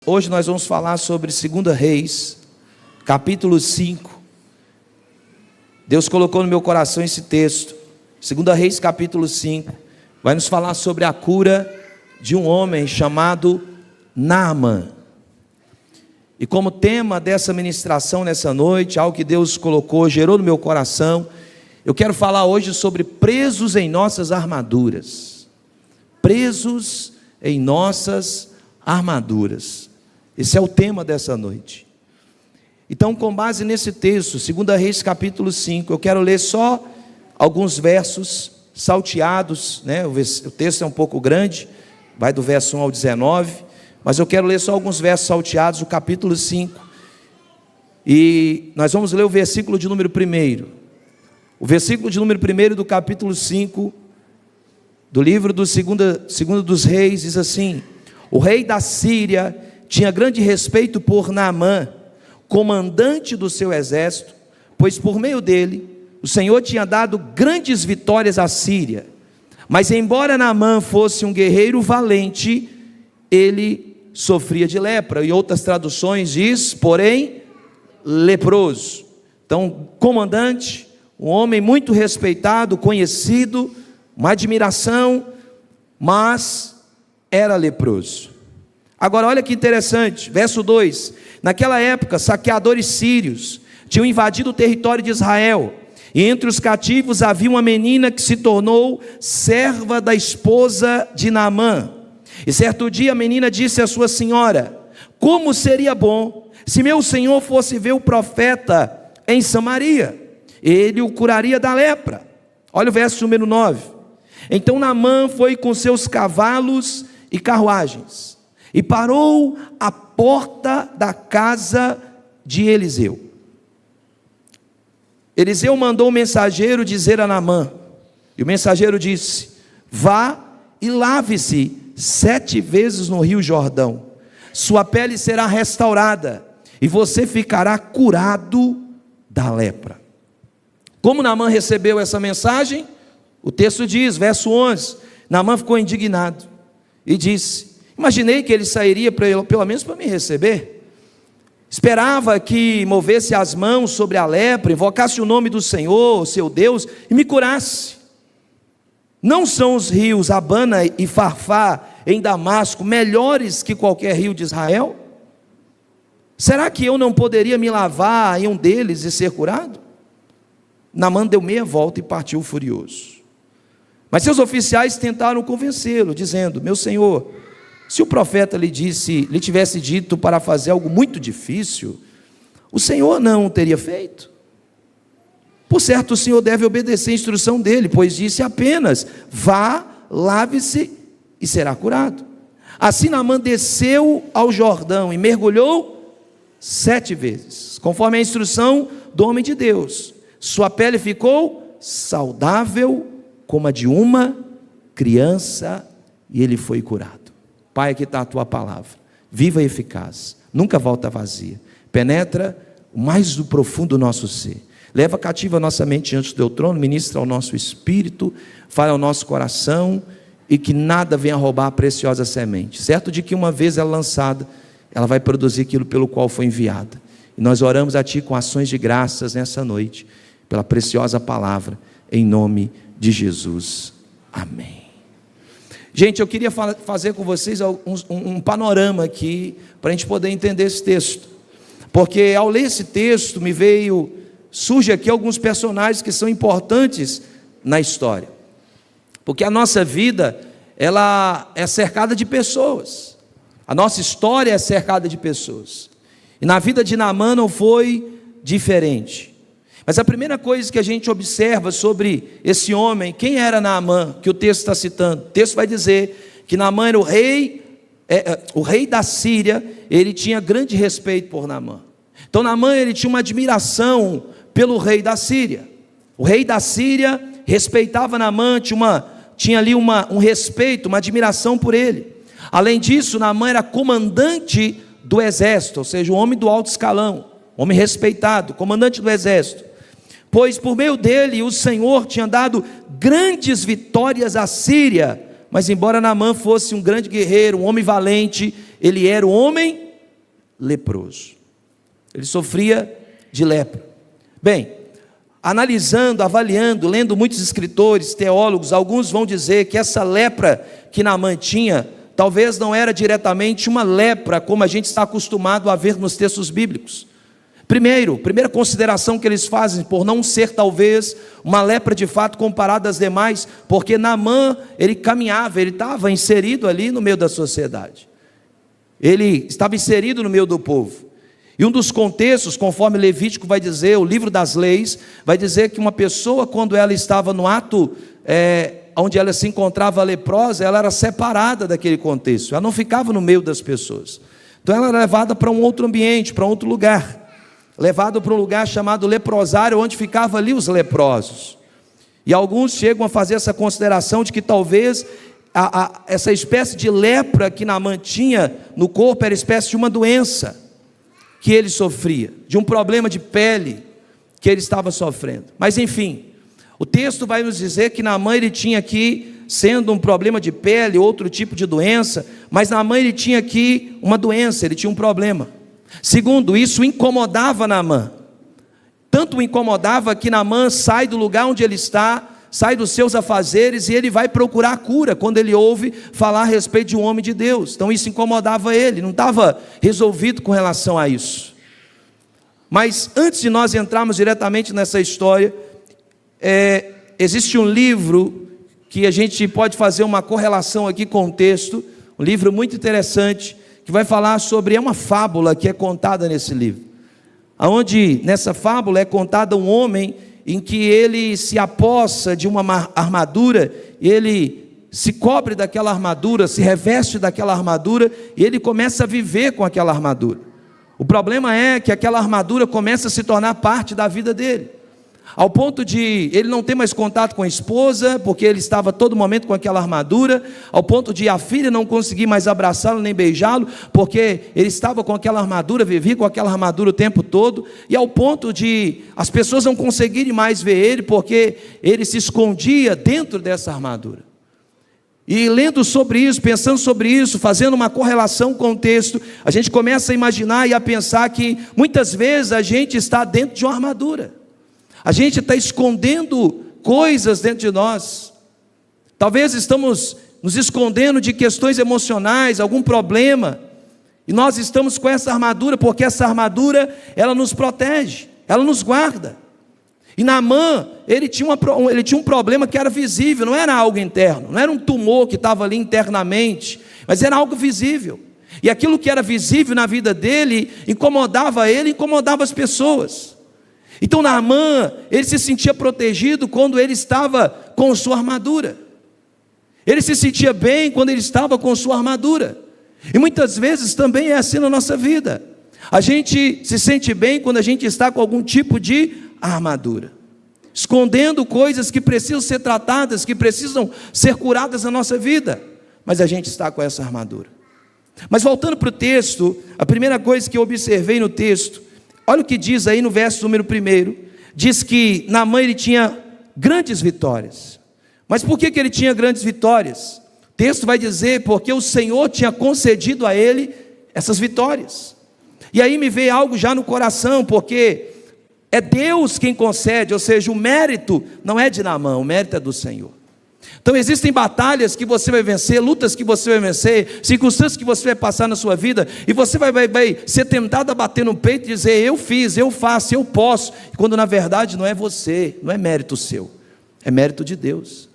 Hoje nós vamos falar sobre 2 Reis, capítulo 5. Deus colocou no meu coração esse texto. 2 Reis, capítulo 5. Vai nos falar sobre a cura de um homem chamado Naamã. E como tema dessa ministração nessa noite, algo que Deus colocou, gerou no meu coração, eu quero falar hoje sobre presos em nossas armaduras. Presos em nossas armaduras. Esse é o tema dessa noite. Então, com base nesse texto, 2 Reis capítulo 5, eu quero ler só alguns versos salteados, né? O texto é um pouco grande, vai do verso 1 ao 19, mas eu quero ler só alguns versos salteados do capítulo 5. E nós vamos ler o versículo de número 1. O versículo de número 1 do capítulo 5, do livro do segundo dos Reis, diz assim: o rei da Síria tinha grande respeito por Naamã, comandante do seu exército, pois por meio dele o Senhor tinha dado grandes vitórias à Síria. Mas embora Naamã fosse um guerreiro valente, ele sofria de lepra. E outras traduções diz, porém, leproso. Então, comandante, um homem muito respeitado, conhecido, uma admiração, mas era leproso. Agora olha que interessante, verso 2, naquela época saqueadores sírios tinham invadido o território de Israel, e entre os cativos havia uma menina que se tornou serva da esposa de Naamã. E certo dia a menina disse à sua senhora: como seria bom se meu senhor fosse ver o profeta em Samaria, ele o curaria da lepra. Olha o verso número 9, então Naamã foi com seus cavalos e carruagens, e parou à porta da casa de Eliseu. Eliseu mandou o mensageiro dizer a Naamã, e o mensageiro disse: vá e lave-se 7 vezes no rio Jordão, sua pele será restaurada, e você ficará curado da lepra. Como Naamã recebeu essa mensagem? O texto diz, verso 11, Naamã ficou indignado e disse: imaginei que ele sairia pelo menos para me receber. Esperava que movesse as mãos sobre a lepra, invocasse o nome do Senhor, seu Deus, e me curasse. Não são os rios Abana e Farfá em Damasco melhores que qualquer rio de Israel? Será que eu não poderia me lavar em um deles e ser curado? Naamã deu meia volta e partiu furioso. Mas seus oficiais tentaram convencê-lo, dizendo: meu senhor, se o profeta lhe tivesse dito para fazer algo muito difícil, o Senhor não teria feito? Por certo, o Senhor deve obedecer a instrução dele, pois disse apenas: vá, lave-se e será curado. Assim Naamã desceu ao Jordão e mergulhou 7 vezes, conforme a instrução do homem de Deus. Sua pele ficou saudável como a de uma criança e ele foi curado. Pai, aqui está a tua palavra, viva e eficaz, nunca volta vazia, penetra o mais do profundo do nosso ser, leva cativa a nossa mente diante do teu trono, ministra ao nosso espírito, fala ao nosso coração, e que nada venha roubar a preciosa semente, certo de que uma vez ela lançada, ela vai produzir aquilo pelo qual foi enviada. E nós oramos a ti com ações de graças nessa noite, pela preciosa palavra, em nome de Jesus, amém. Gente, eu queria fazer com vocês um panorama aqui, para a gente poder entender esse texto, porque ao ler esse texto, surge aqui alguns personagens que são importantes na história, porque a nossa vida, ela é cercada de pessoas, a nossa história é cercada de pessoas, e na vida de Naamã não foi diferente. Mas a primeira coisa que a gente observa sobre esse homem, quem era Naamã, que o texto está citando? O texto vai dizer que Naamã era o rei da Síria, ele tinha grande respeito por Naamã. Então Naamã, ele tinha uma admiração pelo rei da Síria. O rei da Síria respeitava Naamã, tinha ali um respeito, uma admiração por ele. Além disso, Naamã era comandante do exército, ou seja, um homem do alto escalão, homem respeitado, comandante do exército. Pois por meio dele o Senhor tinha dado grandes vitórias à Síria, mas embora Naamã fosse um grande guerreiro, um homem valente, ele era um homem leproso. Ele sofria de lepra. Bem, analisando, avaliando, lendo muitos escritores, teólogos, alguns vão dizer que essa lepra que Naamã tinha, talvez não era diretamente uma lepra, como a gente está acostumado a ver nos textos bíblicos. Primeira consideração que eles fazem, por não ser talvez uma lepra de fato comparada às demais, porque Naamã, ele caminhava, ele estava inserido ali no meio da sociedade. Ele estava inserido no meio do povo. E um dos contextos, conforme Levítico vai dizer, o livro das leis, vai dizer que uma pessoa, quando ela estava no ato, onde ela se encontrava leprosa, ela era separada daquele contexto, ela não ficava no meio das pessoas. Então ela era levada para um outro ambiente, para um outro lugar, levado para um lugar chamado leprosário, onde ficavam ali os leprosos. E alguns chegam a fazer essa consideração de que talvez essa espécie de lepra que Naamã tinha no corpo era espécie de uma doença que ele sofria, de um problema de pele que ele estava sofrendo. Mas enfim, o texto vai nos dizer que Naamã ele tinha aqui, sendo um problema de pele, outro tipo de doença, mas Naamã ele tinha aqui uma doença, ele tinha um problema. Segundo, isso incomodava Naamã. Tanto o incomodava que Naamã sai do lugar onde ele está, sai dos seus afazeres e ele vai procurar cura quando ele ouve falar a respeito de um homem de Deus. Então isso incomodava ele, não estava resolvido com relação a isso. Mas antes de nós entrarmos diretamente nessa história, existe um livro que a gente pode fazer uma correlação aqui com o texto, um livro muito interessante, que vai falar sobre, é uma fábula que é contada nesse livro, onde nessa fábula é contada um homem em que ele se apossa de uma armadura, ele se cobre daquela armadura, se reveste daquela armadura, e ele começa a viver com aquela armadura. O problema é que aquela armadura começa a se tornar parte da vida dele, ao ponto de ele não ter mais contato com a esposa, porque ele estava todo momento com aquela armadura, ao ponto de a filha não conseguir mais abraçá-lo nem beijá-lo, porque ele estava com aquela armadura, vivia com aquela armadura o tempo todo, e ao ponto de as pessoas não conseguirem mais ver ele, porque ele se escondia dentro dessa armadura. E lendo sobre isso, pensando sobre isso, fazendo uma correlação com o texto, a gente começa a imaginar e a pensar que muitas vezes a gente está dentro de uma armadura. A gente está escondendo coisas dentro de nós. Talvez estamos nos escondendo de questões emocionais, algum problema, e nós estamos com essa armadura, porque essa armadura, ela nos protege, ela nos guarda. E Naamã, ele tinha um problema que era visível, não era algo interno, não era um tumor que estava ali internamente, mas era algo visível. E aquilo que era visível na vida dele, incomodava ele, incomodava as pessoas. Então Naamã, ele se sentia protegido quando ele estava com sua armadura. Ele se sentia bem quando ele estava com sua armadura. E muitas vezes também é assim na nossa vida. A gente se sente bem quando a gente está com algum tipo de armadura, escondendo coisas que precisam ser tratadas, que precisam ser curadas na nossa vida, mas a gente está com essa armadura. Mas voltando para o texto, a primeira coisa que eu observei no texto, olha o que diz aí no verso número 1, diz que Naamã ele tinha grandes vitórias. Mas por que ele tinha grandes vitórias? O texto vai dizer, porque o Senhor tinha concedido a ele essas vitórias. E aí me veio algo já no coração, porque é Deus quem concede, ou seja, o mérito não é de Naamã, o mérito é do Senhor. Então existem batalhas que você vai vencer, lutas que você vai vencer, circunstâncias que você vai passar na sua vida, e você vai ser tentado a bater no peito e dizer, eu fiz, eu faço, eu posso, quando na verdade não é você, não é mérito seu, é mérito de Deus.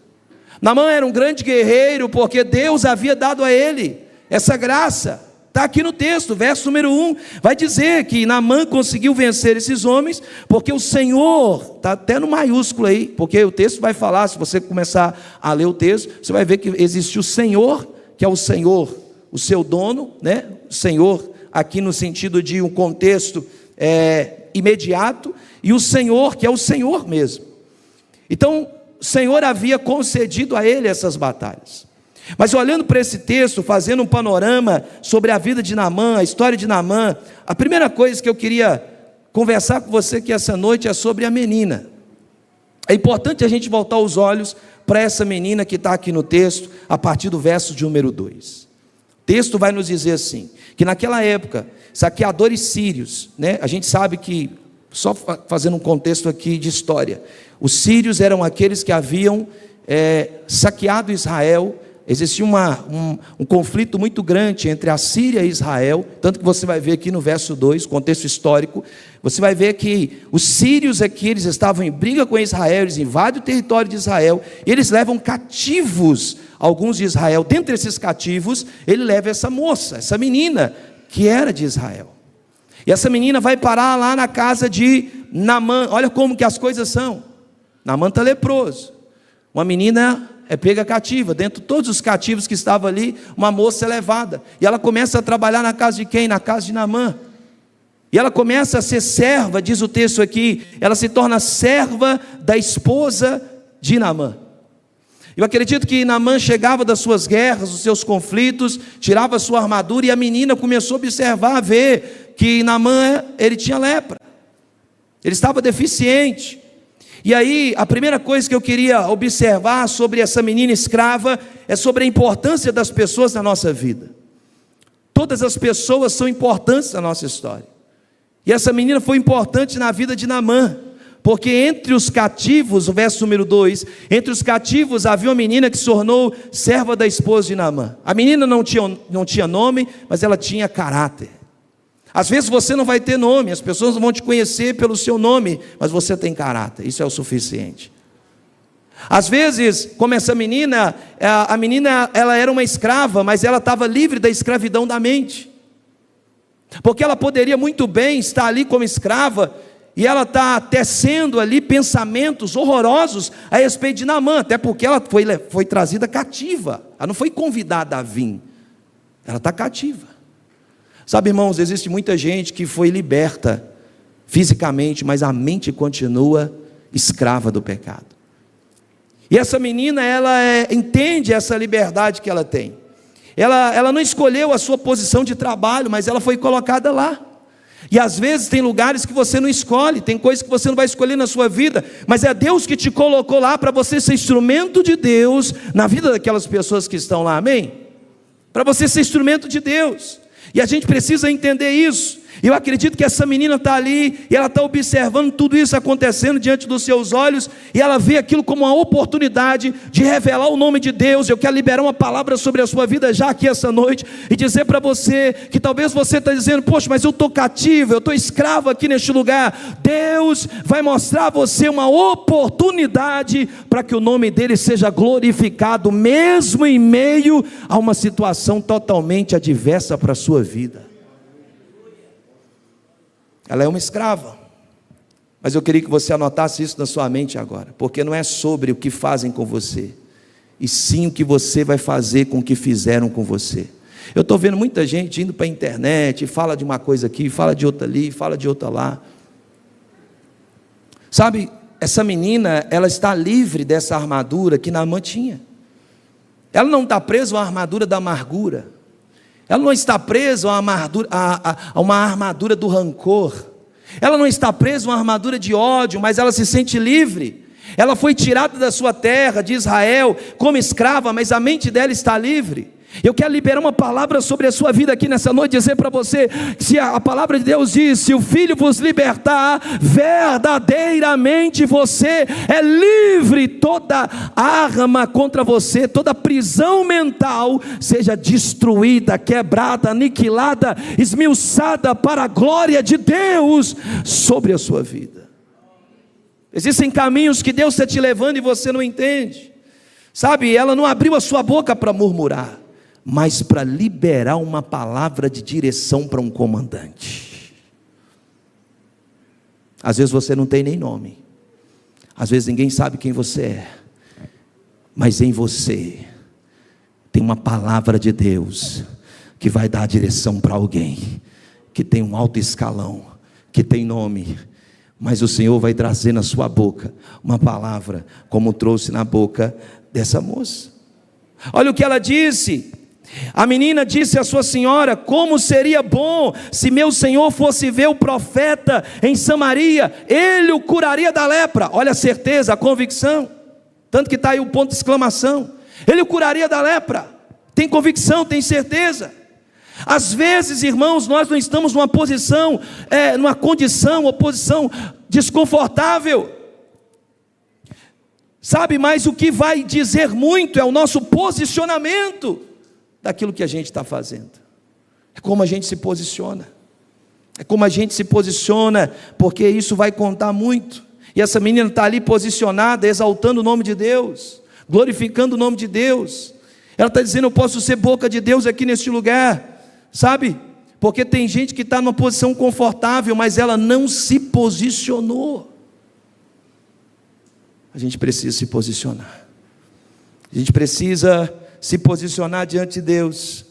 Naamã era um grande guerreiro, porque Deus havia dado a ele essa graça. Está aqui no texto, verso número 1, vai dizer que Naamã conseguiu vencer esses homens, porque o Senhor, está até no maiúsculo aí, porque o texto vai falar, se você começar a ler o texto, você vai ver que existe o Senhor, que é o Senhor, o seu dono, né? O Senhor, aqui no sentido de um contexto imediato, e o Senhor, que é o Senhor mesmo. Então, o Senhor havia concedido a ele essas batalhas. Mas olhando para esse texto, fazendo um panorama sobre a vida de Naamã, a história de Naamã, a primeira coisa que eu queria conversar com você aqui essa noite é sobre a menina. É importante a gente voltar os olhos para essa menina que está aqui no texto, a partir do verso de número 2. texto vai nos dizer assim, que naquela época, saqueadores sírios, né? A gente sabe que, só fazendo um contexto aqui de história, os sírios eram aqueles que haviam saqueado Israel. Existia um conflito muito grande entre a Síria e Israel, tanto que você vai ver aqui no verso 2, contexto histórico, você vai ver que os sírios aqui, eles estavam em briga com Israel, eles invadem o território de Israel, e eles levam cativos alguns de Israel. Dentre esses cativos, ele leva essa moça, essa menina, que era de Israel. E essa menina vai parar lá na casa de Naamã. Olha como que as coisas são. Naamã está leproso. Uma menina é pega cativa, dentro de todos os cativos que estavam ali, uma moça é levada, e ela começa a trabalhar na casa de quem? Na casa de Naamã, e ela começa a ser serva, diz o texto aqui, ela se torna serva da esposa de Naamã. Eu acredito que Naamã chegava das suas guerras, dos seus conflitos, tirava a sua armadura, e a menina começou a observar, a ver que Naamã, ele tinha lepra, ele estava deficiente. E aí, a primeira coisa que eu queria observar sobre essa menina escrava é sobre a importância das pessoas na nossa vida. Todas as pessoas são importantes na nossa história. E essa menina foi importante na vida de Naamã, porque entre os cativos, o verso número 2, entre os cativos havia uma menina que se tornou serva da esposa de Naamã. A menina não tinha nome, mas ela tinha caráter. Às vezes você não vai ter nome, as pessoas não vão te conhecer pelo seu nome, mas você tem caráter, isso é o suficiente. Às vezes, como essa menina, a menina ela era uma escrava, mas ela estava livre da escravidão da mente, porque ela poderia muito bem estar ali como escrava, e ela está tecendo ali pensamentos horrorosos a respeito de Naamã, até porque ela foi trazida cativa, ela não foi convidada a vir, ela está cativa. Sabe, irmãos, existe muita gente que foi liberta fisicamente, mas a mente continua escrava do pecado. E essa menina, ela entende essa liberdade que ela tem. Ela não escolheu a sua posição de trabalho, mas ela foi colocada lá. E às vezes tem lugares que você não escolhe, tem coisas que você não vai escolher na sua vida, mas é Deus que te colocou lá para você ser instrumento de Deus na vida daquelas pessoas que estão lá, amém? Para você ser instrumento de Deus. E a gente precisa entender isso. Eu acredito que essa menina está ali, e ela está observando tudo isso acontecendo diante dos seus olhos, e ela vê aquilo como uma oportunidade de revelar o nome de Deus. Eu quero liberar uma palavra sobre a sua vida já aqui essa noite, e dizer para você, que talvez você está dizendo, poxa, mas eu estou cativo, eu estou escravo aqui neste lugar. Deus vai mostrar a você uma oportunidade, para que o nome dele seja glorificado, mesmo em meio a uma situação totalmente adversa para a sua vida. Ela é uma escrava, mas eu queria que você anotasse isso na sua mente agora, porque não é sobre o que fazem com você, e sim o que você vai fazer com o que fizeram com você. Eu estou vendo muita gente indo para a internet, fala de uma coisa aqui, fala de outra ali, fala de outra lá. Sabe, essa menina, ela está livre dessa armadura que Naamã tinha. Ela não está presa à armadura da amargura. Ela não está presa a uma armadura do rancor. Ela não está presa a uma armadura de ódio, mas ela se sente livre. Ela foi tirada da sua terra, de Israel, como escrava, mas a mente dela está livre. Eu quero liberar uma palavra sobre a sua vida aqui nessa noite, dizer para você, se a palavra de Deus diz, se o Filho vos libertar, verdadeiramente você é livre. Toda arma contra você, toda prisão mental, seja destruída, quebrada, aniquilada, esmiuçada para a glória de Deus sobre a sua vida. Existem caminhos que Deus está te levando e você não entende. Sabe, ela não abriu a sua boca para murmurar, mas para liberar uma palavra de direção para um comandante. Às vezes você não tem nem nome, às vezes ninguém sabe quem você é, mas em você tem uma palavra de Deus, que vai dar a direção para alguém, que tem um alto escalão, que tem nome, mas o Senhor vai trazer na sua boca uma palavra, como trouxe na boca dessa moça. Olha o que ela disse. A menina disse à sua senhora, como seria bom se meu senhor fosse ver o profeta em Samaria, ele o curaria da lepra. Olha a certeza, a convicção, tanto que está aí o ponto de exclamação, ele o curaria da lepra. tem convicção, tem certeza. Às vezes, irmãos, nós não estamos numa posição, numa condição ou posição desconfortável, sabe, mas o que vai dizer muito é o nosso posicionamento daquilo que a gente está fazendo, é como a gente se posiciona, porque isso vai contar muito. E essa menina está ali posicionada, exaltando o nome de Deus, glorificando o nome de Deus, ela está dizendo: eu posso ser boca de Deus aqui neste lugar, sabe, porque tem gente que está numa posição confortável, mas ela não se posicionou. A gente precisa se posicionar, a gente precisa se posicionar diante de Deus.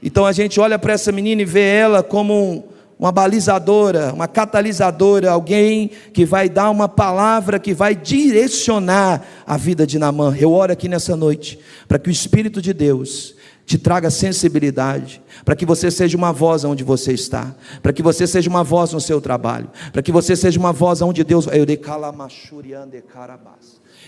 Então a gente olha para essa menina e vê ela como uma balizadora, uma catalisadora, alguém que vai dar uma palavra que vai direcionar a vida de Naamã. Eu oro aqui nessa noite, para que o Espírito de Deus te traga sensibilidade, para que você seja uma voz onde você está, para que você seja uma voz no seu trabalho, para que você seja uma voz onde Deus vai.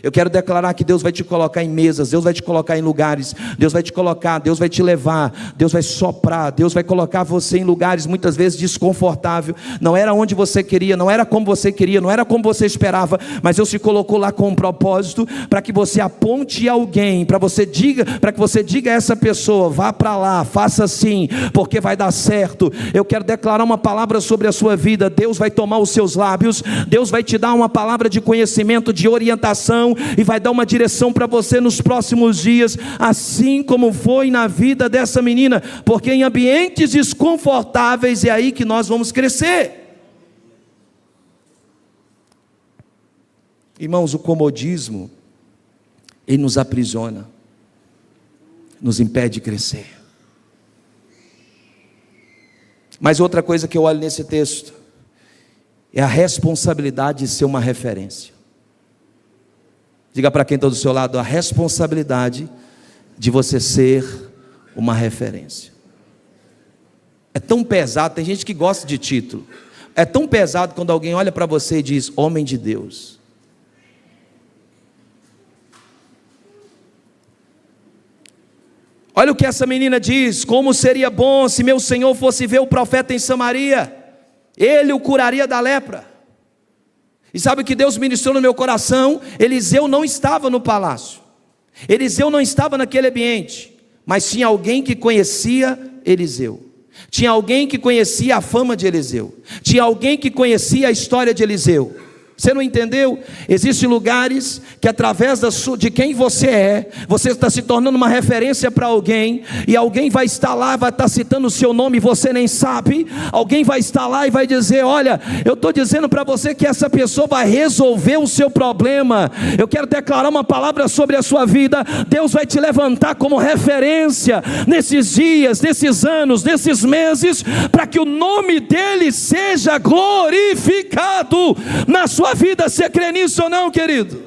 Eu quero declarar que Deus vai te colocar em mesas, Deus vai te colocar em lugares, Deus vai te colocar, Deus vai te levar, Deus vai soprar, Deus vai colocar você em lugares muitas vezes desconfortável. Não era onde você queria, não era como você queria, não era como você esperava, mas Deus te colocou lá com um propósito, para que você aponte alguém, para que você diga a essa pessoa: vá para lá, faça assim, porque vai dar certo. Eu quero declarar uma palavra sobre a sua vida. Deus vai tomar os seus lábios, Deus vai te dar uma palavra de conhecimento, de orientação, e vai dar uma direção para você nos próximos dias, assim como foi na vida dessa menina, porque em ambientes desconfortáveis é aí que nós vamos crescer. Irmãos, o comodismo, ele nos aprisiona, nos impede de crescer. Mas outra coisa que eu olho nesse texto é a responsabilidade de ser uma referência. Diga para quem está do seu lado: a responsabilidade de você ser uma referência. É tão pesado, tem gente que gosta de título, é tão pesado quando alguém olha para você e diz: homem de Deus. Olha o que essa menina diz: como seria bom se meu senhor fosse ver o profeta em Samaria, ele o curaria da lepra. E sabe o que Deus ministrou no meu coração? Eliseu não estava no palácio, Eliseu não estava naquele ambiente, mas tinha alguém que conhecia Eliseu, tinha alguém que conhecia a fama de Eliseu, tinha alguém que conhecia a história de Eliseu. Você não entendeu? Existem lugares que através de quem você é, você está se tornando uma referência para alguém, e alguém vai estar lá, vai estar citando o seu nome e você nem sabe. Alguém vai estar lá e vai dizer: olha, eu estou dizendo para você que essa pessoa vai resolver o seu problema. Eu quero declarar uma palavra sobre a sua vida. Deus vai te levantar como referência nesses dias, nesses anos, nesses meses, para que o nome dele seja glorificado na sua vida. Você crê nisso ou não, querido?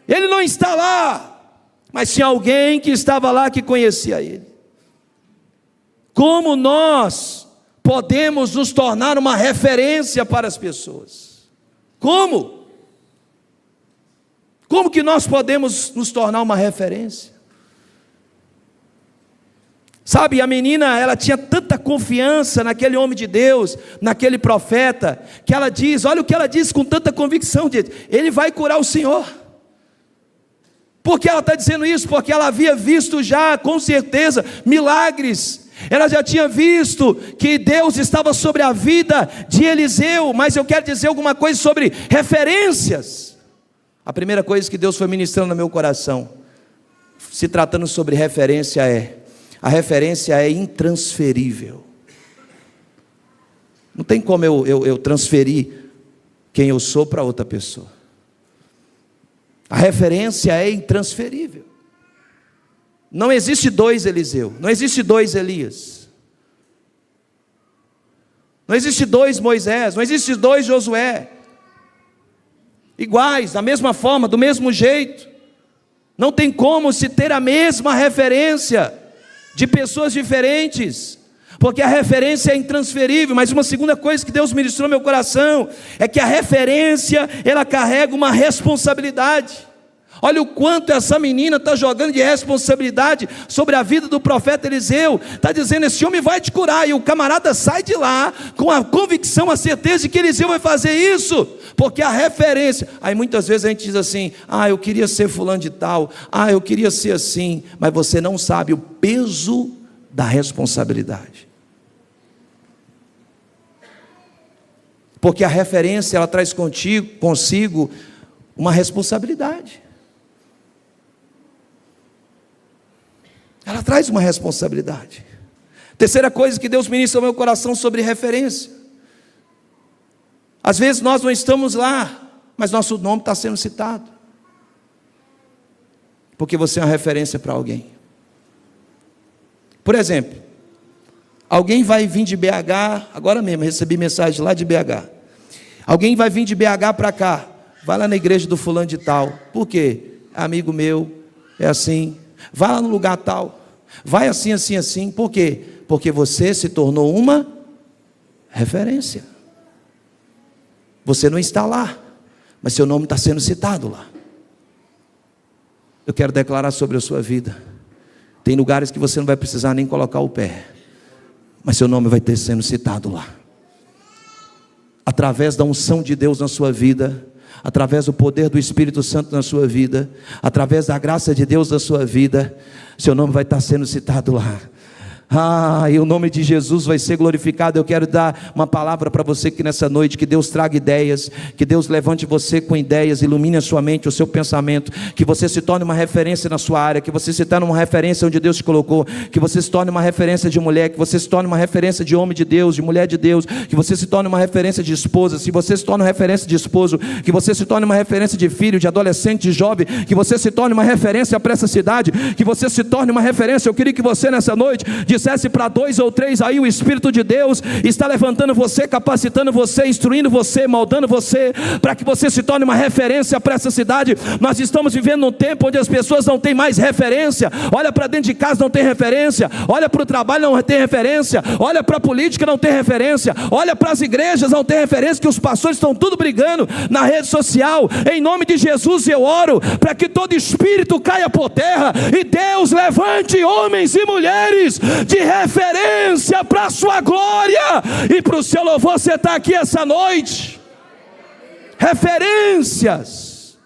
Ele não está lá, mas tinha alguém que estava lá que conhecia ele. Como nós podemos nos tornar uma referência para as pessoas? Como que nós podemos nos tornar uma referência? Sabe, a menina, ela tinha tanta confiança naquele homem de Deus, naquele profeta, que ela diz, olha o que ela diz com tanta convicção: ele vai curar o Senhor. Por que ela está dizendo isso? Porque ela havia visto já, com certeza, milagres. Ela já tinha visto que Deus estava sobre a vida de Eliseu. Mas eu quero dizer alguma coisa sobre referências. A primeira coisa que Deus foi ministrando no meu coração, se tratando sobre referência, a referência é intransferível. Não tem como eu transferir quem eu sou para outra pessoa. A referência é intransferível. Não existe dois Eliseu, não existe dois Elias, não existe dois Moisés, não existe dois Josué, iguais, da mesma forma, do mesmo jeito. Não tem como se ter a mesma referência de pessoas diferentes, porque a referência é intransferível. Mas uma segunda coisa que Deus ministrou no meu coração é que a referência, ela carrega uma responsabilidade. Olha o quanto essa menina está jogando de responsabilidade sobre a vida do profeta Eliseu. Está dizendo, esse homem vai te curar. E o camarada sai de lá com a convicção, a certeza de que Eliseu vai fazer isso. Porque a referência, aí muitas vezes a gente diz assim, eu queria ser fulano de tal, eu queria ser assim. Mas você não sabe o peso da responsabilidade. Porque a referência, ela traz consigo uma responsabilidade. Ela traz uma responsabilidade. Terceira coisa que Deus ministra ao meu coração sobre referência. Às vezes nós não estamos lá, mas nosso nome está sendo citado. Porque você é uma referência para alguém. Por exemplo, alguém vai vir de BH, agora mesmo, recebi mensagem lá de BH. Alguém vai vir de BH para cá, vai lá na igreja do fulano de tal. Por quê? Amigo meu, é assim. Vai lá no lugar tal, vai assim, assim, assim. Por quê? Porque você se tornou uma referência. Você não está lá, mas seu nome está sendo citado lá. Eu quero declarar sobre a sua vida. Tem lugares que você não vai precisar nem colocar o pé, mas seu nome vai ter sendo citado lá. Através da unção de Deus na sua vida, através do poder do Espírito Santo na sua vida, através da graça de Deus na sua vida, seu nome vai estar sendo citado lá. E o nome de Jesus vai ser glorificado. Eu quero dar uma palavra para você que nessa noite, que Deus traga ideias, que Deus levante você com ideias, ilumine a sua mente, o seu pensamento, que você se torne uma referência na sua área, que você se torne uma referência onde Deus te colocou, que você se torne uma referência de mulher, que você se torne uma referência de homem de Deus, de mulher de Deus, que você se torne uma referência de esposa, se você se torne uma referência de esposo, que você se torne uma referência de filho, de adolescente, de jovem, que você se torne uma referência para essa cidade, que você se torne uma referência. Eu queria que você nessa noite dissesse para 2 ou 3 aí, o Espírito de Deus está levantando você, capacitando você, instruindo você, moldando você, para que você se torne uma referência para essa cidade. Nós estamos vivendo num tempo onde as pessoas não têm mais referência. Olha para dentro de casa, não tem referência. Olha para o trabalho, não tem referência. Olha para a política, não tem referência. Olha para as igrejas, não tem referência, que os pastores estão tudo brigando na rede social. Em nome de Jesus eu oro para que todo espírito caia por terra e Deus levante homens e mulheres de referência para a sua glória e para o seu louvor. Você está aqui essa noite. Referências.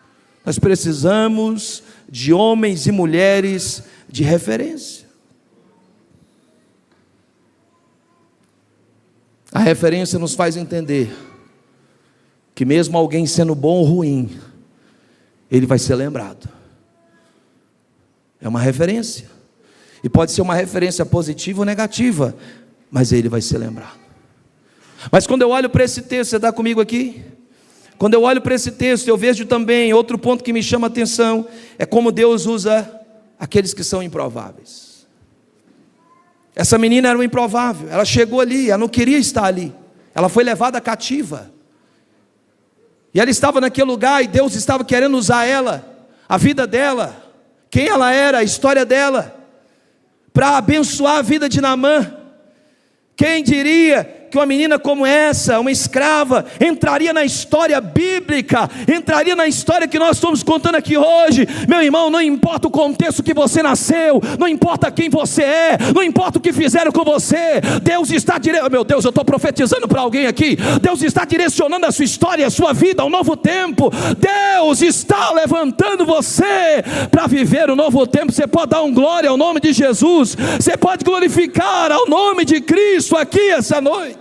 Nós precisamos de homens e mulheres de referência. A referência nos faz entender que mesmo alguém sendo bom ou ruim, ele vai ser lembrado. É uma referência. E pode ser uma referência positiva ou negativa, mas ele vai ser lembrado. Mas quando eu olho para esse texto, você está comigo aqui? Quando eu olho para esse texto, eu vejo também outro ponto que me chama a atenção, é como Deus usa aqueles que são improváveis. Essa menina era um improvável, ela chegou ali, ela não queria estar ali, ela foi levada cativa, e ela estava naquele lugar, e Deus estava querendo usar ela, a vida dela, quem ela era, a história dela, para abençoar a vida de Naamã. Quem diria que uma menina como essa, uma escrava, entraria na história bíblica, entraria na história que nós estamos contando aqui hoje. Meu irmão, não importa o contexto que você nasceu, não importa quem você é, não importa o que fizeram com você, Deus está meu Deus, eu estou profetizando para alguém aqui, Deus está direcionando a sua história, a sua vida, um novo tempo. Deus está levantando você para viver um novo tempo. Você pode dar glória ao nome de Jesus, você pode glorificar ao nome de Cristo aqui essa noite.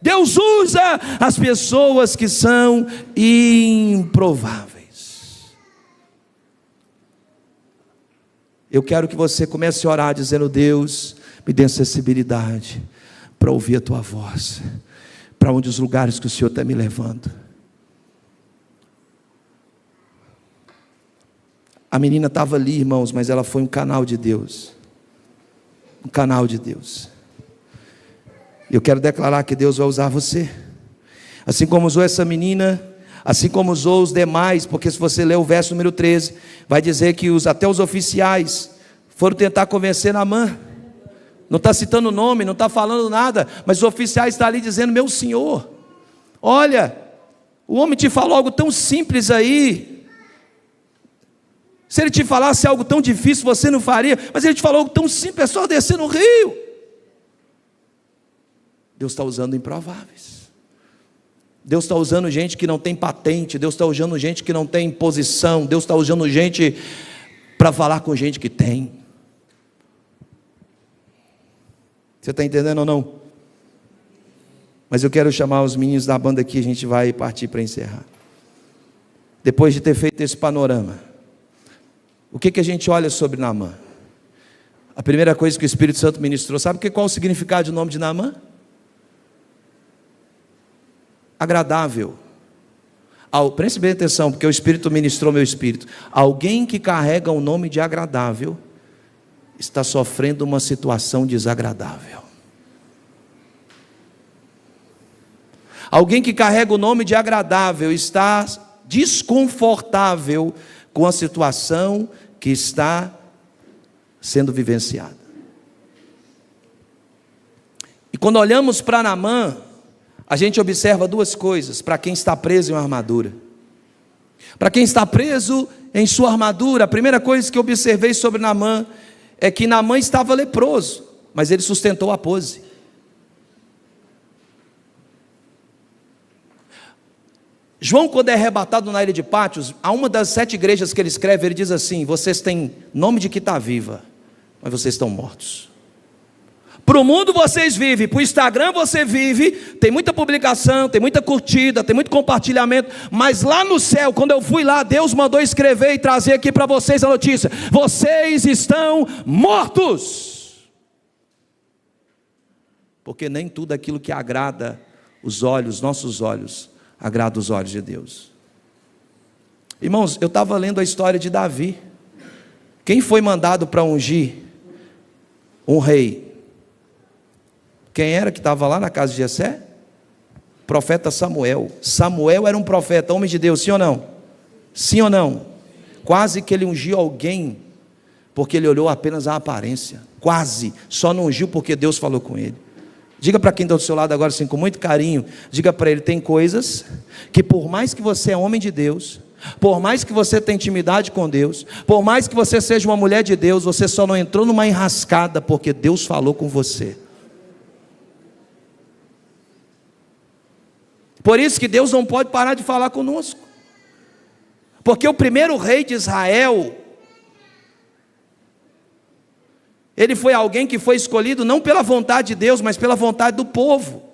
Deus usa as pessoas que são improváveis. Eu quero que você comece a orar dizendo: Deus, me dê sensibilidade para ouvir a tua voz, para onde os lugares que o Senhor está me levando. A menina estava ali, irmãos, mas ela foi um canal de Deus. Um canal de Deus. Eu quero declarar que Deus vai usar você, assim como usou essa menina, assim como usou os demais, porque se você ler o verso número 13, vai dizer que até os oficiais foram tentar convencer Naamã. Não está citando o nome, não está falando nada, mas os oficiais estão ali dizendo: meu senhor, olha, o homem te falou algo tão simples aí, Se ele te falasse algo tão difícil, você não faria, mas ele te falou algo tão simples, é só descer no rio. Deus está usando improváveis. Deus está usando gente que não tem patente, Deus está usando gente que não tem posição, Deus está usando gente para falar com gente que tem. Você está entendendo ou não? Mas eu quero chamar os meninos da banda aqui, a gente vai partir para encerrar. Depois de ter feito esse panorama, o que a gente olha sobre Naamã? A primeira coisa que o Espírito Santo ministrou, sabe qual é o significado do nome de Naamã? Agradável. Preste bem atenção, porque o Espírito ministrou meu espírito. Alguém que carrega o nome de agradável está sofrendo uma situação desagradável. Alguém que carrega o nome de agradável está desconfortável com a situação que está sendo vivenciada. E quando olhamos para Naamã, a gente observa duas coisas para quem está preso em uma armadura. Para quem está preso em sua armadura, a primeira coisa que eu observei sobre Naamã é que Naamã estava leproso, mas ele sustentou a pose. João, quando é arrebatado na ilha de Pátios, a uma das 7 igrejas que ele escreve, ele diz assim: vocês têm nome de que está viva, mas vocês estão mortos. Para o mundo vocês vivem, para o Instagram você vive, tem muita publicação, tem muita curtida, tem muito compartilhamento, mas lá no céu, quando eu fui lá, Deus mandou escrever e trazer aqui para vocês a notícia: vocês estão mortos. Porque nem tudo aquilo que agrada os olhos, nossos olhos, agrada os olhos de Deus. Irmãos, eu estava lendo a história de Davi. Quem foi mandado para ungir um rei? Quem era que estava lá na casa de Jessé? Profeta Samuel. Samuel era um profeta, homem de Deus, sim ou não? Sim ou não? Quase que ele ungiu alguém, porque ele olhou apenas a aparência. Quase, só não ungiu porque Deus falou com ele. Diga para quem está do seu lado agora assim, com muito carinho, diga para ele: tem coisas que por mais que você é homem de Deus, por mais que você tenha intimidade com Deus, por mais que você seja uma mulher de Deus, você só não entrou numa enrascada porque Deus falou com você. Por isso que Deus não pode parar de falar conosco, porque o primeiro rei de Israel, ele foi alguém que foi escolhido não pela vontade de Deus, mas pela vontade do povo.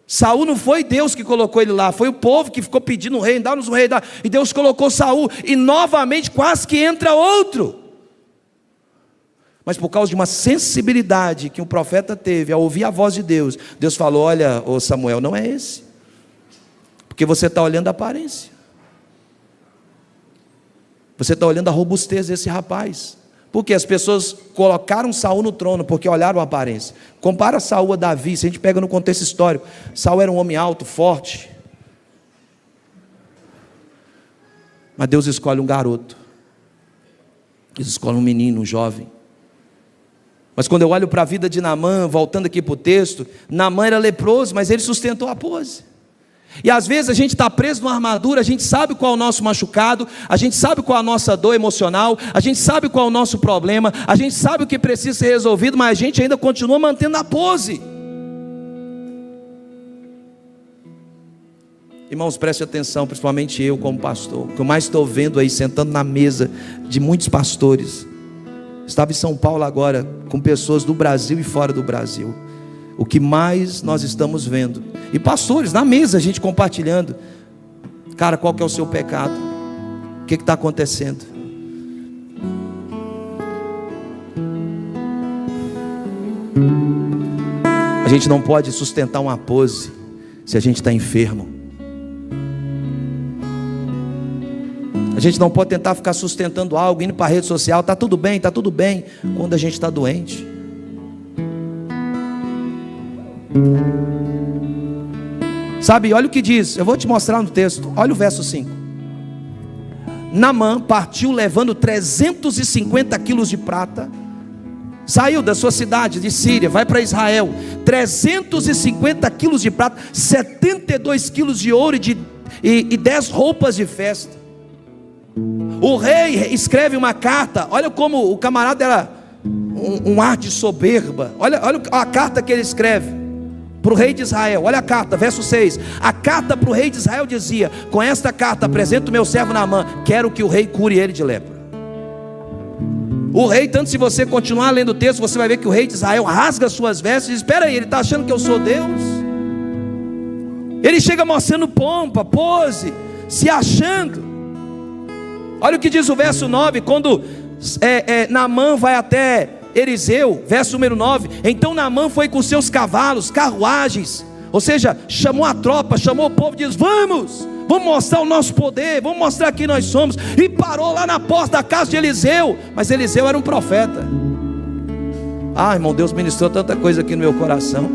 Saul não foi Deus que colocou ele lá, foi o povo que ficou pedindo um rei, dá-nos um rei, e Deus colocou Saul, e novamente quase que entra outro. Mas por causa de uma sensibilidade que o profeta teve ao ouvir a voz de Deus, Deus falou: olha, ô Samuel, não é esse, porque você está olhando a aparência, você está olhando a robustez desse rapaz. Porque as pessoas colocaram Saul no trono porque olharam a aparência. Compara Saul a Davi, se a gente pega no contexto histórico. Saul era um homem alto, forte, mas Deus escolhe um garoto, Deus escolhe um menino, um jovem. Mas quando eu olho para a vida de Naamã, voltando aqui para o texto, Naamã era leproso, mas ele sustentou a pose. E às vezes a gente está preso numa armadura, a gente sabe qual é o nosso machucado, a gente sabe qual é a nossa dor emocional, a gente sabe qual é o nosso problema, a gente sabe o que precisa ser resolvido, mas a gente ainda continua mantendo a pose. Irmãos, preste atenção, principalmente eu como pastor, o que eu mais estou vendo aí, sentando na mesa de muitos pastores. Estava em São Paulo agora, com pessoas do Brasil e fora do Brasil. O que mais nós estamos vendo, e pastores na mesa, a gente compartilhando: cara, qual que é o seu pecado? O que está acontecendo? A gente não pode sustentar uma pose se a gente está enfermo. A gente não pode tentar ficar sustentando algo, indo para a rede social: está tudo bem, quando a gente está doente. Sabe, olha o que diz, eu vou te mostrar no texto, olha o verso 5. Naamã partiu levando 350 quilos de prata, saiu da sua cidade de Síria, vai para Israel, 350 quilos de prata, 72 quilos de ouro e 10 roupas de festa. O rei escreve uma carta. Olha como o camarada era um ar de soberba. Olha a carta que ele escreve para o rei de Israel. Olha a carta, verso 6. A carta para o rei de Israel dizia: com esta carta apresento o meu servo Naamã, quero que o rei cure ele de lepra. O rei, tanto se você continuar lendo o texto, você vai ver que o rei de Israel rasga suas vestes e diz: espera aí, ele está achando que eu sou Deus? Ele chega mostrando pompa, pose, se achando. Olha o que diz o verso 9, quando Naamã vai até Eliseu, verso número 9. Então Naamã foi com seus cavalos, carruagens, ou seja, chamou a tropa, chamou o povo e diz: vamos mostrar o nosso poder, vamos mostrar quem nós somos. E parou lá na porta da casa de Eliseu. Mas Eliseu era um profeta. Irmão, Deus ministrou tanta coisa aqui no meu coração,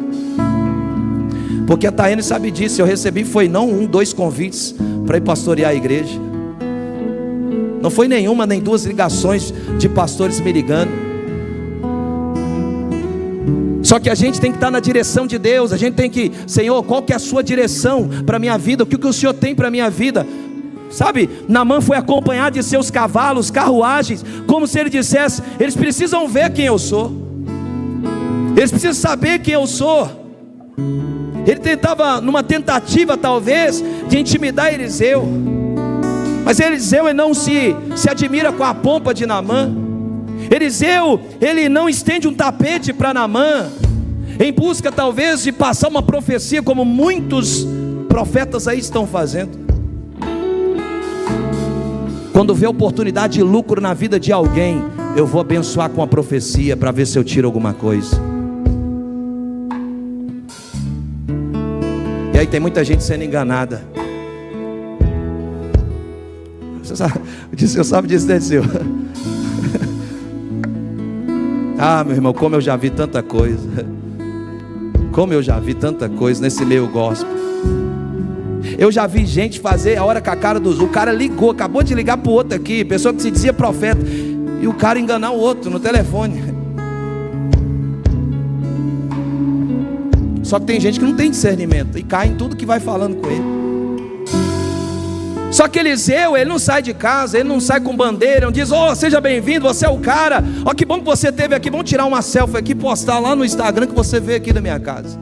porque a Taiane sabe disso. Eu recebi foi não 1, 2 convites para ir pastorear a igreja. Não foi nenhuma nem 2 ligações de pastores me ligando. Só que a gente tem que estar na direção de Deus. A gente tem que: Senhor, qual que é a sua direção para a minha vida? O que o Senhor tem para a minha vida? Sabe, Naamã foi acompanhado de seus cavalos, carruagens, como se ele dissesse: eles precisam ver quem eu sou, eles precisam saber quem eu sou. Ele tentava, numa tentativa talvez, de intimidar Eliseu. Mas Eliseu, ele não se admira com a pompa de Naamã. Eliseu, ele não estende um tapete para Naamã, em busca talvez de passar uma profecia, como muitos profetas aí estão fazendo. Quando vê oportunidade de lucro na vida de alguém, eu vou abençoar com a profecia, para ver se eu tiro alguma coisa. E aí tem muita gente sendo enganada. Você sabe disso, né, seu? Meu irmão, como eu já vi tanta coisa. Como eu já vi tanta coisa nesse meio gospel. Eu já vi gente fazer a hora com a cara dos... O cara ligou, acabou de ligar para o outro aqui, pessoa que se dizia profeta, e o cara enganar o outro no telefone. Só que tem gente que não tem discernimento e cai em tudo que vai falando com ele. Só que Eliseu, ele não sai de casa, ele não sai com bandeira, não diz: seja bem-vindo, você é o cara, que bom que você esteve aqui, vamos tirar uma selfie aqui, postar lá no Instagram que você veio aqui da minha casa.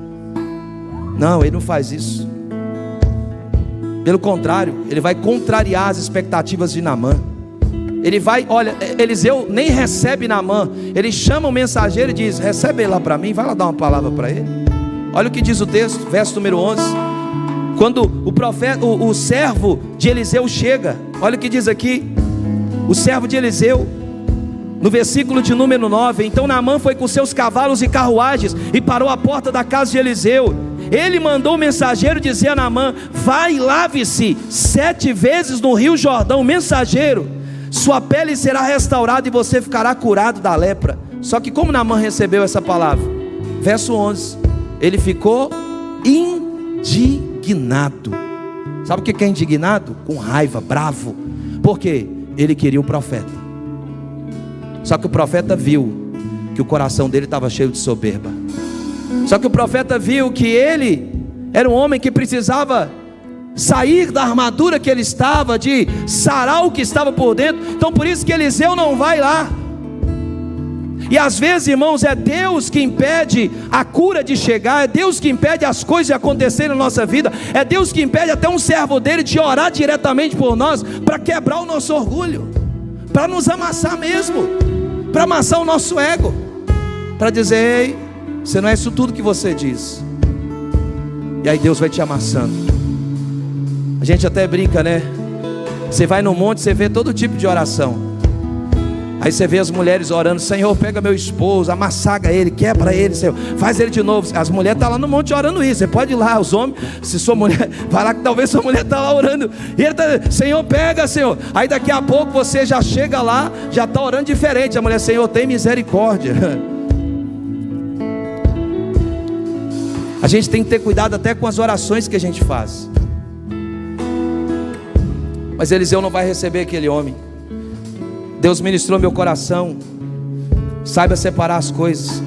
Não, ele não faz isso. Pelo contrário, ele vai contrariar as expectativas de Naamã. Ele vai, Eliseu nem recebe Naamã, ele chama o mensageiro e diz: recebe ele lá para mim, vai lá dar uma palavra para ele. Olha o que diz o texto, verso número 11. Quando o servo de Eliseu chega, olha o que diz aqui, o servo de Eliseu, no versículo de número 9. Então Naamã foi com seus cavalos e carruagens e parou à porta da casa de Eliseu. Ele mandou o mensageiro dizer a Naamã: vai e lave-se 7 vezes no rio Jordão. Mensageiro, sua pele será restaurada e você ficará curado da lepra. Só que como Naamã recebeu essa palavra? Verso 11, ele ficou indignado. Sabe o que é indignado? Com raiva, bravo. Por quê? Ele queria o profeta. Só que o profeta viu que o coração dele estava cheio de soberba. Só que o profeta viu que ele era um homem que precisava sair da armadura que ele estava, de sarar o que estava por dentro. Então por isso que Eliseu não vai lá. E às vezes, irmãos, é Deus que impede a cura de chegar, é Deus que impede as coisas de acontecerem na nossa vida, é Deus que impede até um servo dele de orar diretamente por nós, para quebrar o nosso orgulho, para nos amassar mesmo, para amassar o nosso ego, para dizer: ei, você não é isso tudo que você diz. E aí Deus vai te amassando. A gente até brinca, né? Você vai no monte, você vê todo tipo de oração. Aí você vê as mulheres orando: Senhor, pega meu esposo, amassaga ele, quebra ele, Senhor, faz ele de novo. As mulheres estão lá no monte orando isso. Você pode ir lá, os homens, se sua mulher, vai lá que talvez sua mulher está lá orando, e ele está: Senhor, pega, Senhor. Aí daqui a pouco você já chega lá, já está orando diferente. A mulher: Senhor, tem misericórdia. A gente tem que ter cuidado até com as orações que a gente faz. Mas Eliseu não vai receber aquele homem. Deus ministrou meu coração: saiba separar as coisas.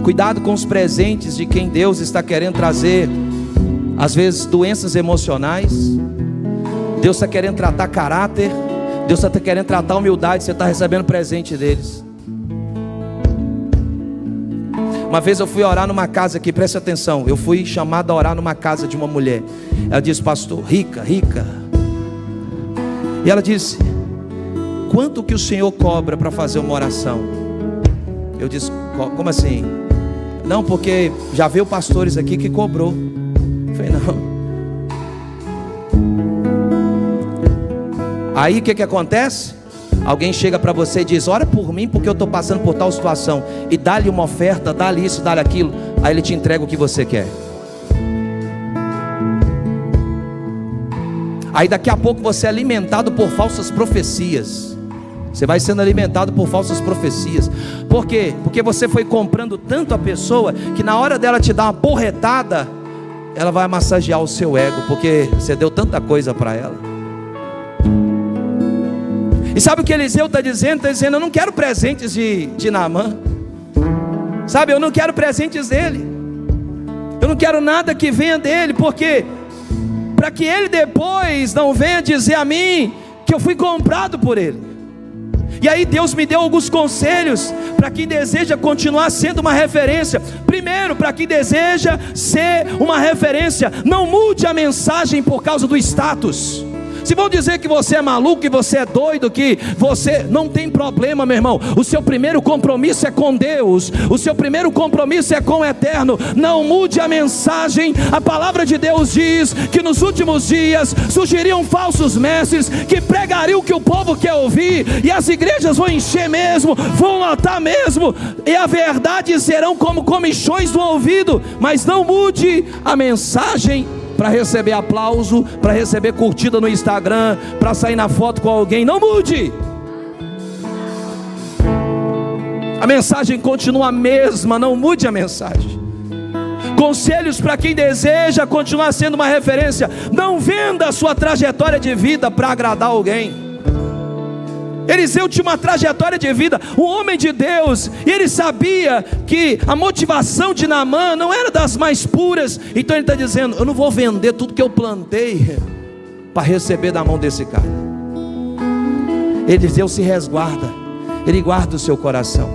Cuidado com os presentes de quem Deus está querendo trazer, às vezes, doenças emocionais. Deus está querendo tratar caráter, Deus está querendo tratar humildade. Você está recebendo presente deles. Uma vez eu fui orar numa casa aqui, preste atenção. Eu fui chamado a orar numa casa de uma mulher. Ela disse: pastor, rica. E ela disse: quanto que o senhor cobra para fazer uma oração? Eu disse: como assim? Não, porque já veio pastores aqui que cobrou. Eu falei: não. Aí o que acontece? Alguém chega para você e diz: ora por mim porque eu estou passando por tal situação, e dá-lhe uma oferta, dá-lhe isso, dá-lhe aquilo. Aí ele te entrega o que você quer. Aí daqui a pouco você é alimentado por falsas profecias. Você vai sendo alimentado por falsas profecias. Por quê? Porque você foi comprando tanto a pessoa, que na hora dela te dar uma porretada, ela vai massagear o seu ego, porque você deu tanta coisa para ela. E sabe o que Eliseu está dizendo? Está dizendo: eu não quero presentes de Naamã. Sabe, eu não quero presentes dele. Eu não quero nada que venha dele. Porque para que ele depois não venha dizer a mim que eu fui comprado por ele. E aí Deus me deu alguns conselhos para quem deseja continuar sendo uma referência. Primeiro, para quem deseja ser uma referência, não mude a mensagem por causa do status. Se vão dizer que você é maluco, que você é doido, que você não tem problema, meu irmão. O seu primeiro compromisso é com Deus. O seu primeiro compromisso é com o eterno. Não mude a mensagem. A palavra de Deus diz que nos últimos dias surgiriam falsos mestres que pregariam o que o povo quer ouvir, e as igrejas vão encher mesmo, vão lotar mesmo, e a verdade serão como comichões do ouvido. Mas não mude a mensagem para receber aplauso, para receber curtida no Instagram, para sair na foto com alguém. Não mude. A mensagem continua a mesma. Não mude a mensagem. Conselhos para quem deseja continuar sendo uma referência: não venda a sua trajetória de vida para agradar alguém. Eliseu tinha uma trajetória de vida, um homem de Deus, e ele sabia que a motivação de Naamã não era das mais puras. Então ele está dizendo: eu não vou vender tudo que eu plantei para receber da mão desse cara. Eliseu se resguarda, ele guarda o seu coração.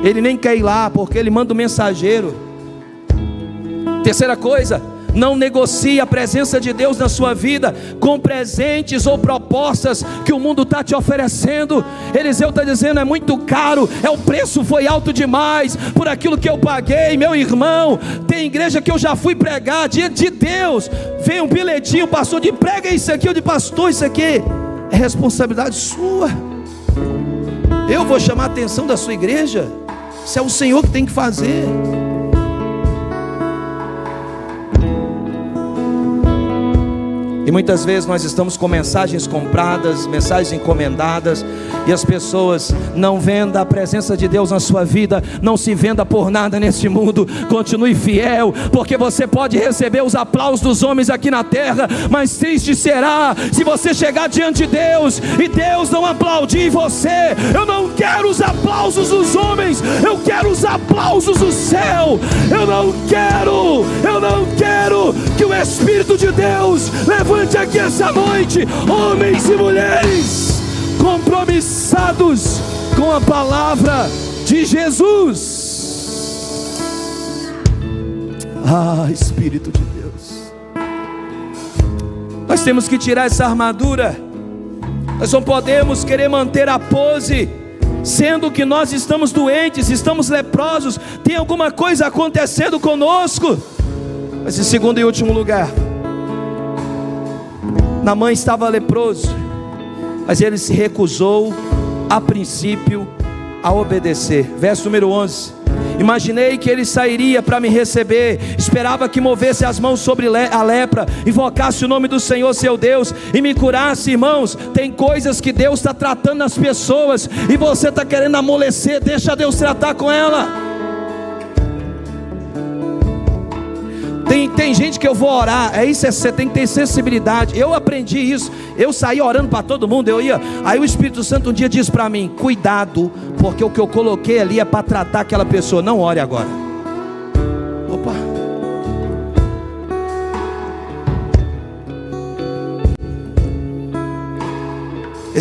Ele nem quer ir lá, porque ele manda o mensageiro. Terceira coisa: não negocie a presença de Deus na sua vida com presentes ou propostas que o mundo está te oferecendo. Eliseu está dizendo: é muito caro, o preço foi alto demais por aquilo que eu paguei. Meu irmão, tem igreja que eu já fui pregar diante de Deus, vem um bilhetinho, pastor, de prega isso aqui. Eu de pastor, isso aqui é responsabilidade sua. Eu vou chamar a atenção da sua igreja? Isso é o Senhor que tem que fazer. E muitas vezes nós estamos com mensagens compradas, mensagens encomendadas, e as pessoas: não venda a presença de Deus na sua vida, não se venda por nada neste mundo, continue fiel, porque você pode receber os aplausos dos homens aqui na terra, mas triste será se você chegar diante de Deus e Deus não aplaudir você. Eu não quero os aplausos dos homens, eu quero os aplausos do céu. Eu não quero que o Espírito de Deus levante aqui essa noite homens e mulheres compromissados com a palavra de Jesus. Espírito de Deus, nós temos que tirar essa armadura. Nós não podemos querer manter a pose, sendo que nós estamos doentes, estamos leprosos, tem alguma coisa acontecendo conosco. Mas em segundo e último lugar, Naamã estava leproso, mas ele se recusou a princípio a obedecer. Verso número 11: imaginei que ele sairia para me receber, esperava que movesse as mãos sobre a lepra, invocasse o nome do Senhor seu Deus e me curasse. Irmãos, tem coisas que Deus está tratando nas pessoas e você está querendo amolecer. Deixa Deus tratar com ela. Tem gente que eu vou orar, você tem que ter sensibilidade. Eu aprendi isso, eu saí orando para todo mundo, aí o Espírito Santo um dia diz para mim: cuidado, porque o que eu coloquei ali é para tratar aquela pessoa, não ore agora. Opa!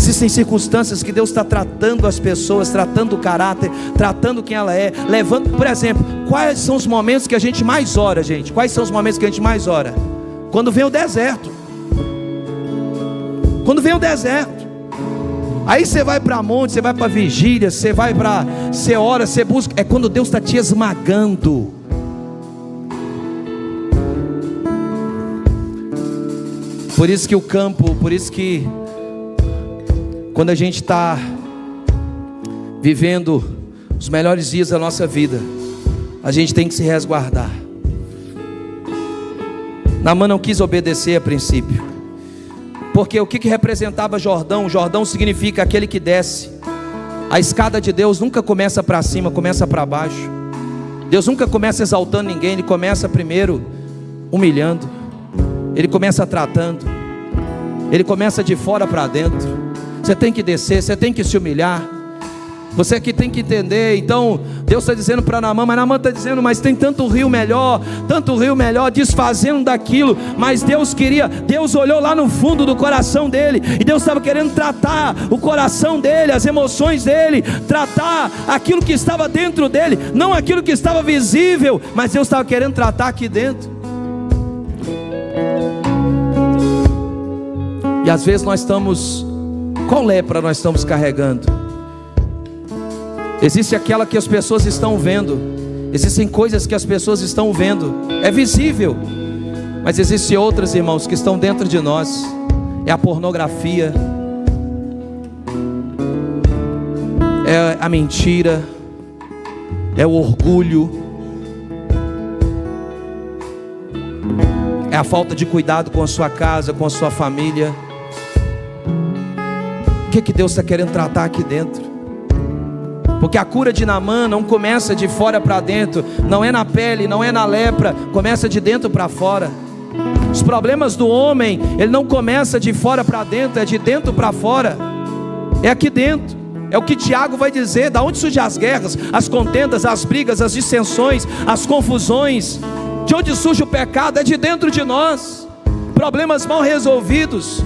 Existem circunstâncias que Deus está tratando as pessoas, tratando o caráter, tratando quem ela é, levando, por exemplo, quais são os momentos que a gente mais ora, gente? Quais são os momentos que a gente mais ora? Quando vem o deserto. Quando vem o deserto. Aí você vai para monte, você vai para vigília, você ora, você busca. É quando Deus está te esmagando. Por isso que o campo, por isso que quando a gente está vivendo os melhores dias da nossa vida, a gente tem que se resguardar. Naamã não quis obedecer a princípio, porque o que representava Jordão? Jordão significa aquele que desce. A escada de Deus nunca começa para cima, começa para baixo. Deus nunca começa exaltando ninguém, Ele começa primeiro humilhando, Ele começa tratando, Ele começa de fora para dentro. Você tem que descer, você tem que se humilhar, você que tem que entender. Então Deus está dizendo para Naamã, mas Naamã está dizendo, mas tem tanto rio melhor, desfazendo daquilo. Mas Deus olhou lá no fundo do coração dele, e Deus estava querendo tratar o coração dele, as emoções dele, tratar aquilo que estava dentro dele, não aquilo que estava visível, mas Deus estava querendo tratar aqui dentro. E às vezes nós estamos, qual lepra nós estamos carregando? Existe aquela que as pessoas estão vendo, existem coisas que as pessoas estão vendo, é visível, mas existem outras, irmãos, que estão dentro de nós. É a pornografia, é a mentira, é o orgulho, é a falta de cuidado com a sua casa, com a sua família. O que Deus está querendo tratar aqui dentro? Porque a cura de Naamã não começa de fora para dentro, não é na pele, não é na lepra, começa de dentro para fora. Os problemas do homem, ele não começa de fora para dentro, é de dentro para fora, é aqui dentro. É o que Tiago vai dizer, da onde surgem as guerras, as contendas, as brigas, as dissensões, as confusões. De onde surge o pecado? É de dentro de nós. Problemas mal resolvidos,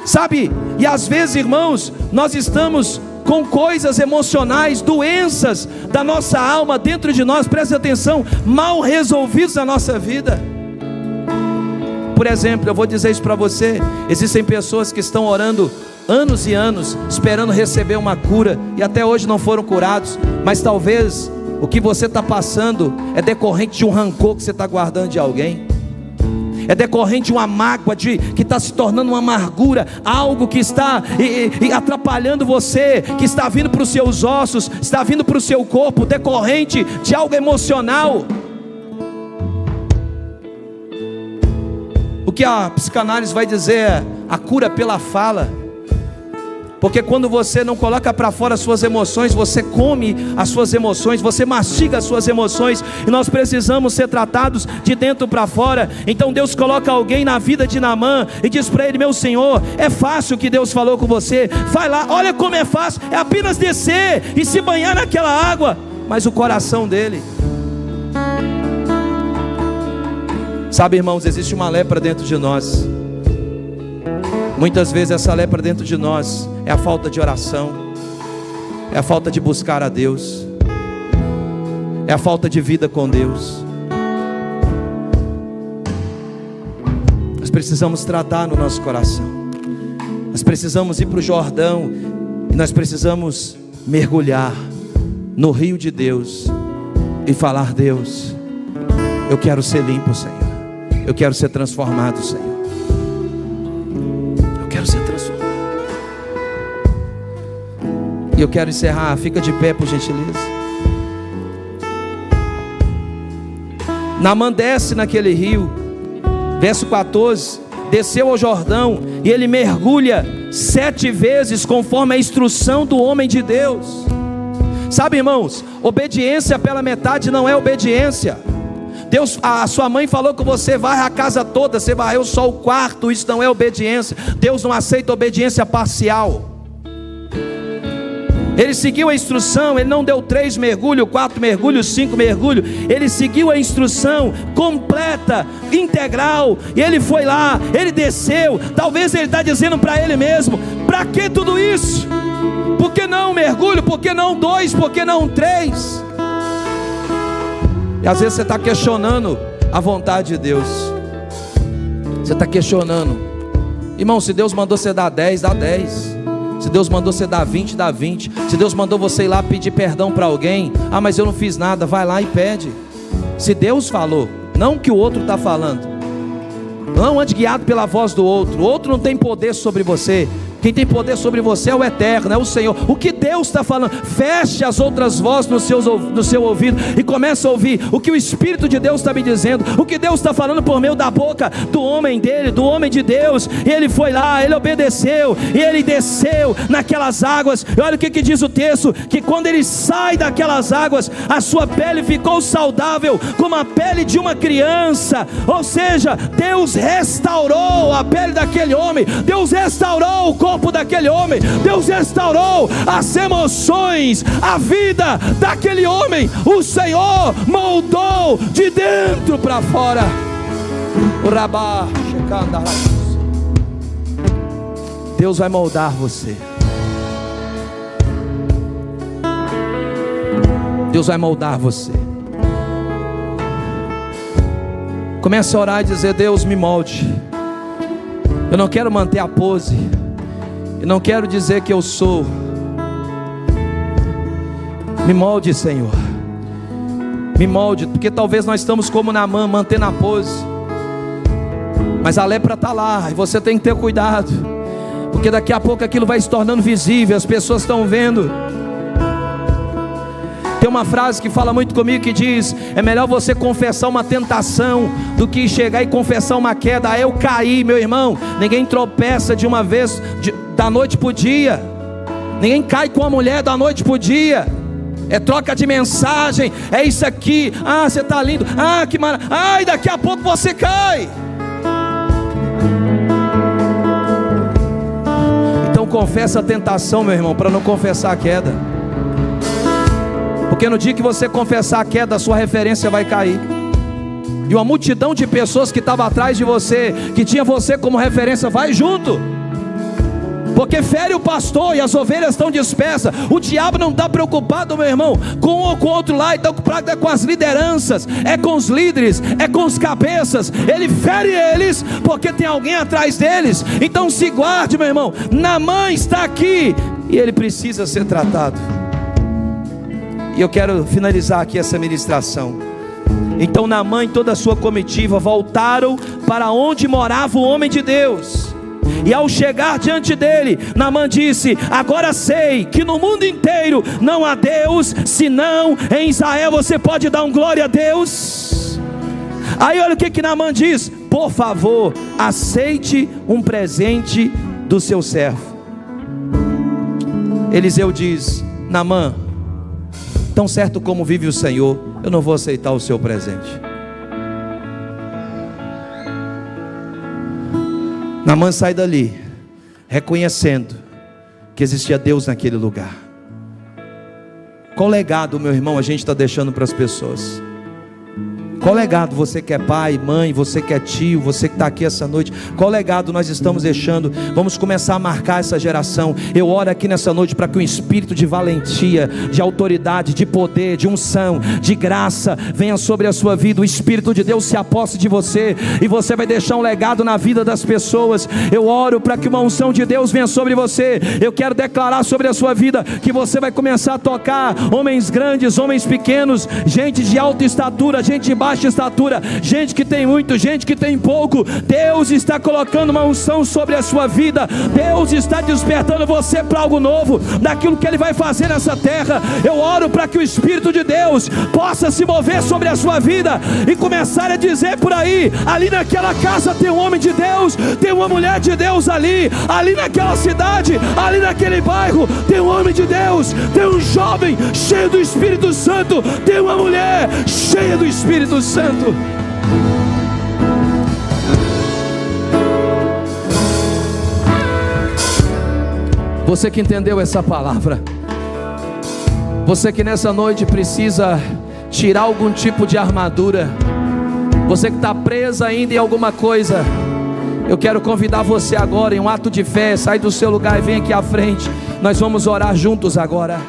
sabe? E às vezes, irmãos, nós estamos com coisas emocionais, doenças da nossa alma dentro de nós, presta atenção, mal resolvidos na nossa vida. Por exemplo, eu vou dizer isso para você, existem pessoas que estão orando anos e anos, esperando receber uma cura, e até hoje não foram curados. Mas talvez o que você está passando é decorrente de um rancor que você está guardando de alguém, é decorrente de uma mágoa que está se tornando uma amargura, algo que está atrapalhando você, que está vindo para os seus ossos, está vindo para o seu corpo, decorrente de algo emocional. O que a psicanálise vai dizer é a cura pela fala. Porque quando você não coloca para fora as suas emoções, você come as suas emoções, você mastiga as suas emoções, e nós precisamos ser tratados de dentro para fora. Então Deus coloca alguém na vida de Naamã e diz para ele: meu senhor, é fácil o que Deus falou com você, vai lá, olha como é fácil, é apenas descer e se banhar naquela água. Mas o coração dele, sabe, irmãos, existe uma lepra dentro de nós. Muitas vezes essa lepra dentro de nós é a falta de oração, é a falta de buscar a Deus, é a falta de vida com Deus. Nós precisamos tratar no nosso coração, nós precisamos ir para o Jordão, e nós precisamos mergulhar no rio de Deus e falar: Deus, eu quero ser limpo, Senhor, eu quero ser transformado, Senhor, ser transformado. E eu quero encerrar, fica de pé por gentileza. Naamã desce naquele rio, verso 14, desceu ao Jordão, e ele mergulha 7 vezes, conforme a instrução do homem de Deus. Sabe, irmãos, obediência pela metade não é obediência. Deus, a sua mãe falou que você varre a casa toda, você varreu só o quarto, isso não é obediência. Deus não aceita obediência parcial. Ele seguiu a instrução, ele não deu 3 mergulhos, 4 mergulhos, 5 mergulhos. Ele seguiu a instrução completa, integral. E ele foi lá, ele desceu. Talvez ele está dizendo para ele mesmo: para que tudo isso? Por que não um mergulho? Por que não 2? Por que não 3? E às vezes você está questionando a vontade de Deus. Você está questionando. Irmão, se Deus mandou você dar 10, dá 10. Se Deus mandou você dar 20, dá 20. Se Deus mandou você ir lá pedir perdão para alguém: ah, mas eu não fiz nada. Vai lá e pede. Se Deus falou, não que o outro está falando. Não ande guiado pela voz do outro. O outro não tem poder sobre você. Quem tem poder sobre você é o Eterno, é o Senhor. O que Deus está falando, feche as outras vozes no seu ouvido e comece a ouvir o que o Espírito de Deus está me dizendo, o que Deus está falando por meio da boca do homem dele, do homem de Deus. E ele foi lá, ele obedeceu, e ele desceu naquelas águas. E olha o que diz o texto: que quando ele sai daquelas águas, a sua pele ficou saudável, como a pele de uma criança. Ou seja, Deus restaurou a pele daquele homem, Deus restaurou o corpo daquele homem, Deus restaurou as emoções, a vida daquele homem. O Senhor moldou de dentro para fora. Deus vai moldar você. Deus vai moldar você. Comece a orar e dizer: Deus, me molde. Eu não quero manter a pose. Eu não quero dizer que eu sou. Me molde, Senhor. Me molde, porque talvez nós estamos como Naamã, mantendo a pose. Mas a lepra está lá, e você tem que ter cuidado, porque daqui a pouco aquilo vai se tornando visível, as pessoas estão vendo. Tem uma frase que fala muito comigo que diz: é melhor você confessar uma tentação do que chegar e confessar uma queda. Ah, eu caí, meu irmão. Ninguém tropeça de uma vez, da noite para o dia. Ninguém cai com a mulher da noite para o dia. É troca de mensagem, é isso aqui. Ah, você está lindo. Ah, que maravilha. Ai, daqui a pouco você cai. Então confessa a tentação, meu irmão, para não confessar a queda. Porque no dia que você confessar a queda, a sua referência vai cair. E uma multidão de pessoas que estavam atrás de você, que tinha você como referência, vai junto. Porque fere o pastor e as ovelhas estão dispersas. O diabo não está preocupado, meu irmão, com um ou com o outro lá. Então é com as lideranças, é com os líderes, é com os cabeças. Ele fere eles porque tem alguém atrás deles. Então se guarde, meu irmão. Naamã está aqui e ele precisa ser tratado. E eu quero finalizar aqui essa ministração. Então Naamã e toda a sua comitiva voltaram para onde morava o homem de Deus. E ao chegar diante dele, Naamã disse: agora sei que no mundo inteiro não há Deus, senão em Israel. Você pode dar um glória a Deus? Aí olha o que Naamã diz: por favor, aceite um presente do seu servo. Eliseu diz: Naamã, tão certo como vive o Senhor, eu não vou aceitar o seu presente. Naamã sai dali, reconhecendo que existia Deus naquele lugar. Qual legado, meu irmão, a gente está deixando para as pessoas? Qual legado, você que é pai, mãe, você que é tio, você que está aqui essa noite, qual legado nós estamos deixando? Vamos começar a marcar essa geração. Eu oro aqui nessa noite para que um espírito de valentia, de autoridade, de poder, de unção, de graça venha sobre a sua vida. O Espírito de Deus se aposse de você e você vai deixar um legado na vida das pessoas. Eu oro para que uma unção de Deus venha sobre você. Eu quero declarar sobre a sua vida que você vai começar a tocar homens grandes, homens pequenos, gente de alta estatura, gente de baixa estatura, gente que tem muito, gente que tem pouco. Deus está colocando uma unção sobre a sua vida. Deus está despertando você para algo novo, daquilo que Ele vai fazer nessa terra. Eu oro para que o Espírito de Deus possa se mover sobre a sua vida e começar a dizer por aí: ali naquela casa tem um homem de Deus, tem uma mulher de Deus ali naquela cidade, ali naquele bairro tem um homem de Deus, tem um jovem cheio do Espírito Santo, tem uma mulher cheia do Espírito Santo. Você que entendeu essa palavra, Você que nessa noite precisa tirar algum tipo de armadura, você que está presa ainda em alguma coisa, eu quero convidar você agora em um ato de fé, sai do seu lugar e vem aqui à frente. Nós vamos orar juntos agora.